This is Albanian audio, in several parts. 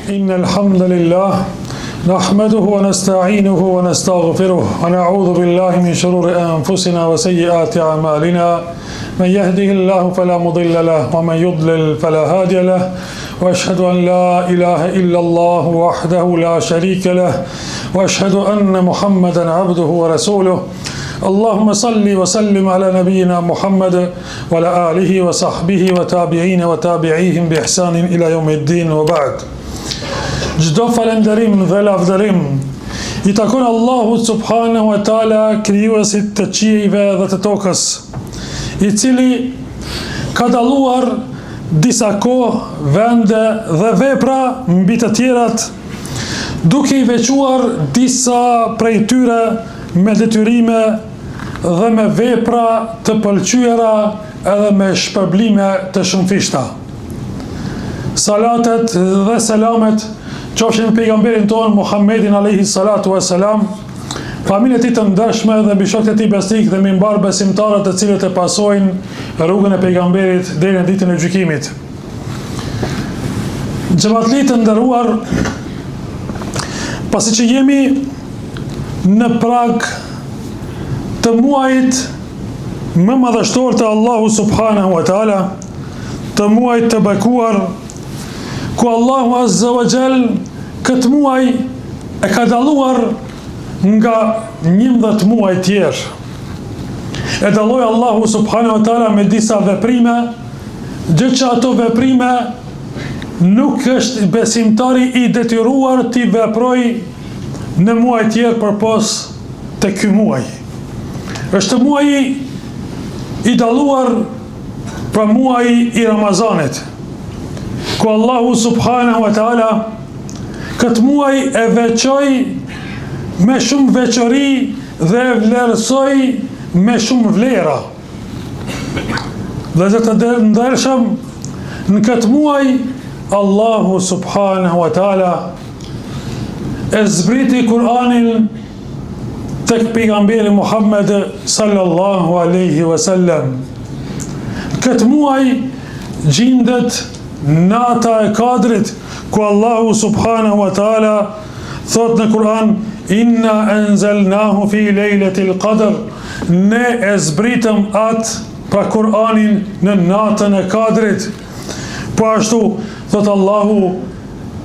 إن الحمد لله نحمده ونستعينه ونستغفره ونعوذ بالله من شرور أنفسنا وسيئات أعمالنا من يهده الله فلا مضل له ومن يضلل فلا هادي له وأشهد أن لا إله إلا الله وحده لا شريك له وأشهد أن محمدا عبده ورسوله اللهم صل وسلم على نبينا محمد وعلى آله وصحبه وتابعين وتابعيهم بإحسان إلى يوم الدين وبعد. Çdo falënderim dhe lavdërim I takon Allahut subhanahu wa taala, krijuesit të qiejve dhe të tokës, I cili ka dalluar disa kohë, vende dhe vepra mbi të tjerat, duke I veçuar disa prej tyre me detyrime dhe me vepra të pëlqyera edhe me shpërblime të shumëfishta. Salatet dhe selamet qofshin pejgamberin ton Muhammedin alayhi salatu wassalam, familjen e tij të ndershme dhe mbi shokët e tij besnik dhe mbi mbar besimtarët të cilët e pasojnë rrugën e pejgamberit deri në ditën e gjykimit. Xhamatlit të nderuar, pasi që jemi në prag të muajit më madhështor të Allahu subhanahu wa taala, të muajit të bekuar, ku Allahu azza wa jall këtë muaj e ka dalluar nga 11 muaj tjerë. E dalloi Allahu subhanahu wa taala me disa veprime, gjë që ato veprime nuk është besimtari I detyruar t'i veproj në muaj tjerë përpos të ky muaj. Është muaji I dalluar pra muaji I Ramazanit, ku Allahu subhanahu wa taala këtë muaj e veçoi me shumë veçori dhe e vlerësoi me shumë vlera. Dhe të ndershëm, në këtë muaj Allahu subhanahu wa taala e zbriti Kur'anin tek pejgamberi Muhammed sallallahu alaihi wasallam. Këtë muaj gjendet nata e Kadrit, ku Allahu subhanahu wa taala thot në Kur'an: Inna anzalnahu fi lejletil qadr, ne e zbritëm atë, pra Kur'anin, në natën e Kadrit. Po ashtu thot Allahu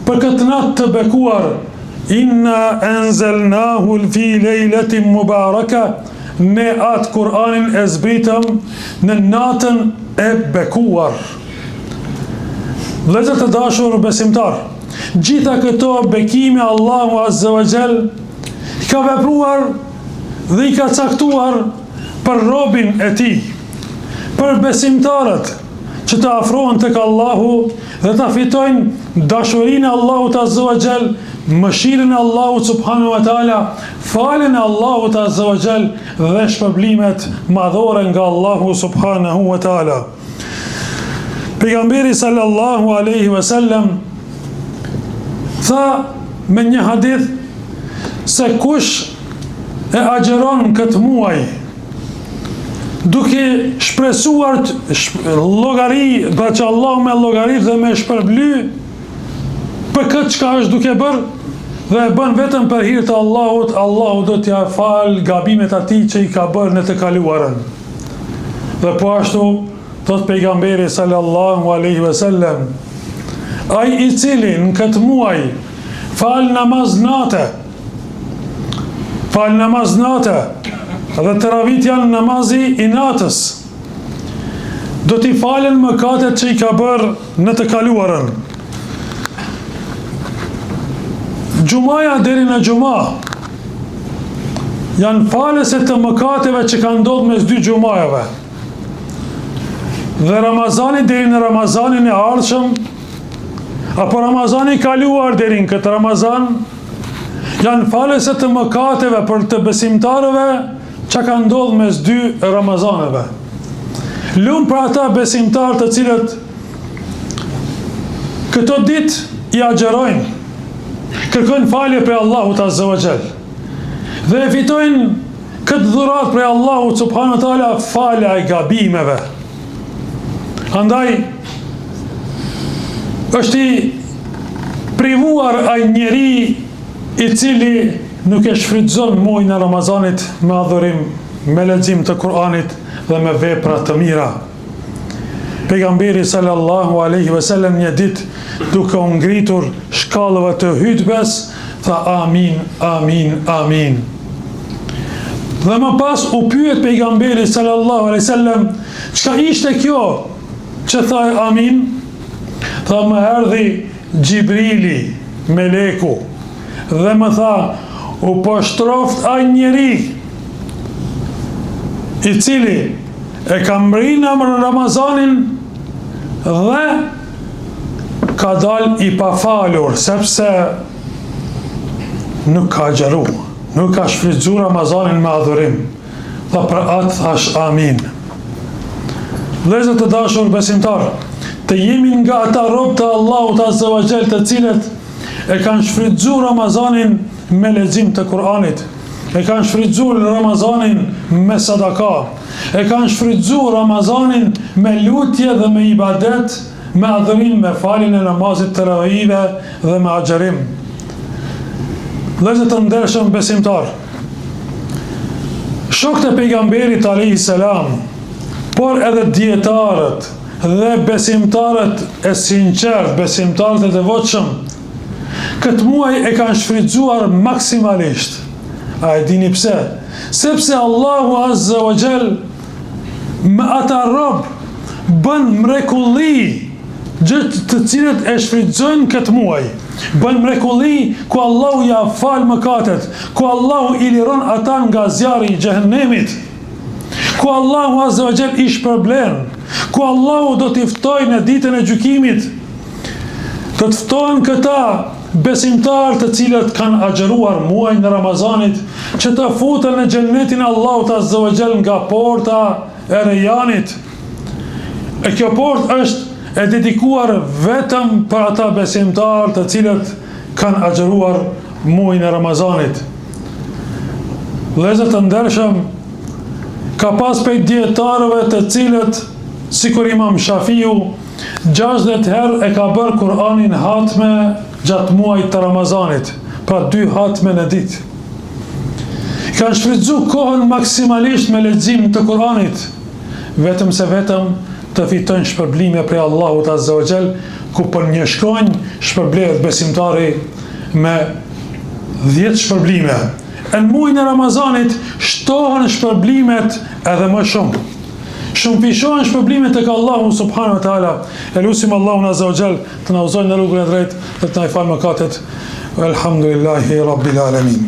për këtë natë të bekuar: Inna anzalnahu fi lejletin mubaraka, ne atë Kur'anin e zbritëm në natën e bekuar. Vëllezër të dashur besimtar, gjitha këto bekime Allahu azza wa jall ka vepruar dhe I ka caktuar për robin e tij, për besimtarët që të afrohen tek Allahu dhe të fitojnë dashurinë e Allahut azza wa jall, mëshirën e Allahut subhanahu wa taala, faljen e Allahut azza wa jall dhe shpërblimet madhore nga Allahu subhanahu wa taala. Pejgamberi sallallahu alaihi wasallam tha me një hadith se kush e agjeron këtë muaj duke shpresuar llogari, pra që Allahu me llogarit dhe me shpërbly për këtë çka është duke bërë dhe e bën vetëm për hir të Allahut, Allahu do t'ia fal gabimet atij që I ka bërë në të kaluarën. Dhe po ashtu thot pejgamberi sallallahu alaihi wasallam: ai I cili në këtë muaj fal namaz nate dhe teravit janë namazi I natës, do t'i falen mëkatet që I ka bërë në të kaluarën. Gjumaja deri në gjuma janë falëse të mëkateve që kanë ndodhur mes dy gjumajave. Dhe Ramazani deri në Ramazanin e ardhshëm, apo Ramazani I kaluar deri në këtë Ramazan, janë falëse të mëkateve për të besimtarëve që ka ndodhur mes dy Ramazaneve. Lum për ata besimtarë të cilët këto ditë I agjerojnë, kërkojnë falje për Allahut azza wa jall dhe e fitojnë këtë dhurat për Allahut subhanahu wa taala, falja e gabimeve. Andaj është privuar ai njeri i cili nuk e shfrytëzon muajin e Ramazanit me adhurim, me lexim të Kuranit dhe me vepra të mira. Pejgamberi sallallahu alaihi wasallam një ditë duke u ngritur shkallëve të hutbes tha amin, amin, amin. Dhe më pas u pyet pejgamberi sallallahu alaihi wasallam çka ishte kjo që tha amin? Tha më erdhi Gjibrili, meleku, dhe më tha u poshtroft ai njeri i cili e ka mbrinë në Ramazanin dhe ka dal i pafalur sepse nuk ka xheru, nuk ka shfrytzuar Ramazanin me adhurim. Dhe për atë thash amin. Vëllezër të dashur besimtar, të jemi nga ata robë të Allahut Azza wa Jall të cilët e kanë shfrytzuar Ramazanin me lexim të Kuranit, e kanë shfrytzuar Ramazanin me sadaka, e kanë shfrytzuar Ramazanin me lutje dhe me ibadet, me adhurim, me faljen e namazit të taravive dhe me agjerim. Vëllezër të ndershëm besimtar, shokët e pejgamberit alayhi salam, por edhe dietarët dhe besimtarët e sinqert, besimtarët e devotshëm, këtë muaj e kanë shfrytzuar maksimalisht. A e dini pse? Sepse Allahu Azza wa Jall me ata rob bën mrekulli gjë të cilët e shfrytëzojnë këtë muaj. Bën mrekulli ku Allahu ja fal mëkatet, ku Allahu i liron ata nga zjarri i xhehenemit, ku Allahu Azza wa Jall i shpërblen, ku Allahu do t'i ftojë në ditën e gjykimit. Do të ftojnë këta besimtarë të cilët kanë agjeruar muajin e Ramazanit, që të futen në xhennetin e Allahut Azza wa Jall nga porta e Rejanit. E kjo portë është e dedikuar vetëm për ata besimtarë të cilët kanë agjeruar muajin e Ramazanit. Vëllezër të ndershëm, ka pas prej dietarëve të cilët, sikur Imam Shafiu, 60 herë e ka bërë Kur'anin hatme gjatë muajit të Ramazanit, pra 2 hatme në ditë. Kanë shfrytzuar kohën maksimalisht me lexim të Kur'anit, vetëm se vetëm të fitojnë shpërblime prej Allahut Azza wa Jall, ku për një shkronjë shpërblehet besimtari me 10 shpërblime. Në muajin e Ramazanit shtohen shpërblimet edhe më shumë. Shumëfishohen shpërblimet tek Allahu subhanahu wa taala. Elusim Allahun Azza wa Jall të na udhëzojë në rrugën e drejtë dhe të na falë mëkatet. Elhamdulillahi rabbil alamin.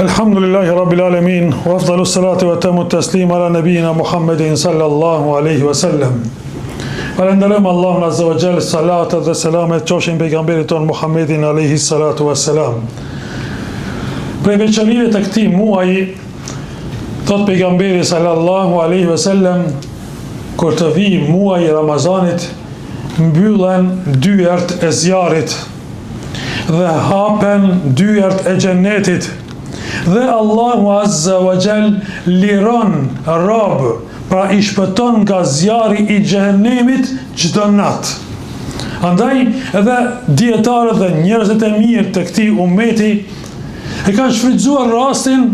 Elhamdulillahi rabbil alamin wa afdalu salatu wa tamu taslim ala nabiyina Muhammedin sallallahu alaihi wasallam. Falenderojmë Allahun Azza wa Jall, salatat dhe selamet qofshin pejgamberit ton Muhammedin alayhi salatu wassalam. Prej veçorive të këtij muaji, thot pejgamberi sallallahu alaihi wasallam, kur të vi muaji i Ramazanit, mbyllen dyert e zjarrit dhe hapen dyert e xhennetit. Dhe Allahu Azza wa Jall liron rob, pra i shpëton nga zjarri i xhehenemit çdo natë. Andaj edhe dietarët dhe njerëzit e mirë të këtij ummeti e kanë shfrytzuar rastin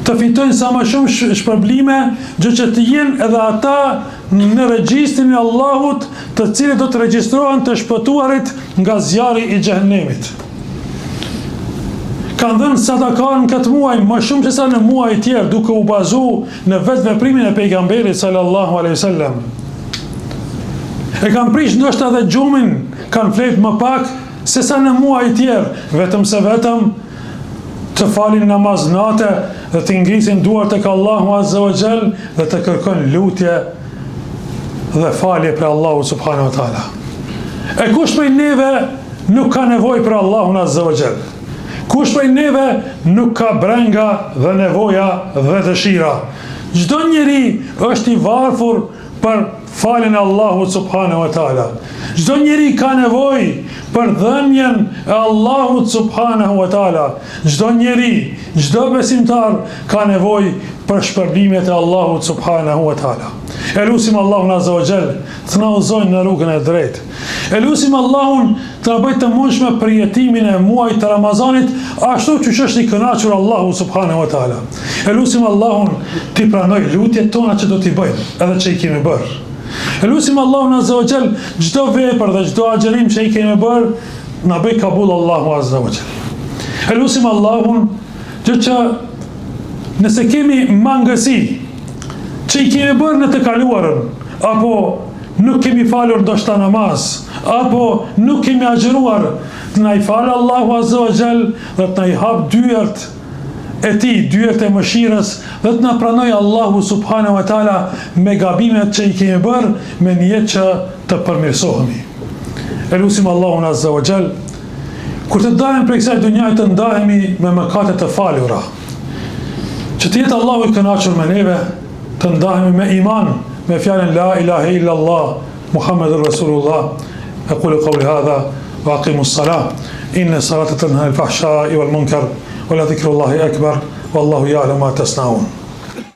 të fitojnë sa më shumë shpërblime, gjë që të jenë edhe ata në regjistrin e Allahut, të cilët do të regjistrohen të shpëtuarit nga zjarri i xhehenemit. Kanë dhënë sadakan këtë muaj më shumë se sa në muaj tjerë, duke u bazu në vetë veprimin e pejgamberit sallallahu alaihi wasallam. E kanë prish ndoshta edhe gjumin, kanë flet më pak se sa në muaj tjerë, vetëm se vetëm të falin namaz nate dhe të ngrisin duart tek Allahu Azza wa Jall dhe të kërkojnë lutje dhe falje për Allahu subhanahu wa taala. E kush prej neve nuk ka nevojë për Allahun Azza wa Jall? Kush prej neve nuk ka brenga dhe nevoja dhe dëshira? Çdo njeri është i varfër për faljen e Allahut subhanahu wa taala. Çdo njeri ka nevojë për dhënjen e Allahut subhanahu wa taala. Çdo njeri, çdo besimtar ka nevojë për shpërblimet e Allahut subhanahu wa taala. E lutim Allahun azza wa jall të na udhëzojë në rrugën e drejtë. E lutim Allahun të na bëjë të mundshme për jetimin e muajit të Ramazanit, ashtu siç është i kënaqur Allahu subhanahu wa taala. E lutim Allahun të pranoj lutjet tona që do t'i bëjmë, edhe që i kemi bërë. E lutim Allahun azza wa jall çdo vepër dhe çdo agjerim që i kemi bërë, na bëj kabul Allahu azza wa jall. E lutim Allahun që nëse kemi mangësi që i kemi bërë në të kaluarën, apo nuk kemi falur ndoshta namaz, apo nuk kemi agjeruar, të na i falë Allahu azza wa jall dhe të na i hap dyert e tij, dyert e mëshirës, dhe të na pranoj Allahu subhanahu wa taala me gabimet që i kemi bërë, me niyet që të përmirësohemi. E lutim Allahun azza wa jall kur të dalemi prej kësaj dunjaje të ndahemi me mëkate të falura. Që të jetë Allahu i kënaqur me neve, të ndahemi me iman, me fjalën la ilaha illa Allah, Muhammedur Rasulullah. Aqulu qawli hadha wa aqimus salah. Inna salata tanha al-fahsha'i wal munkar wa la dhikrullahi akbar wallahu ya'lamu ma tasna'un.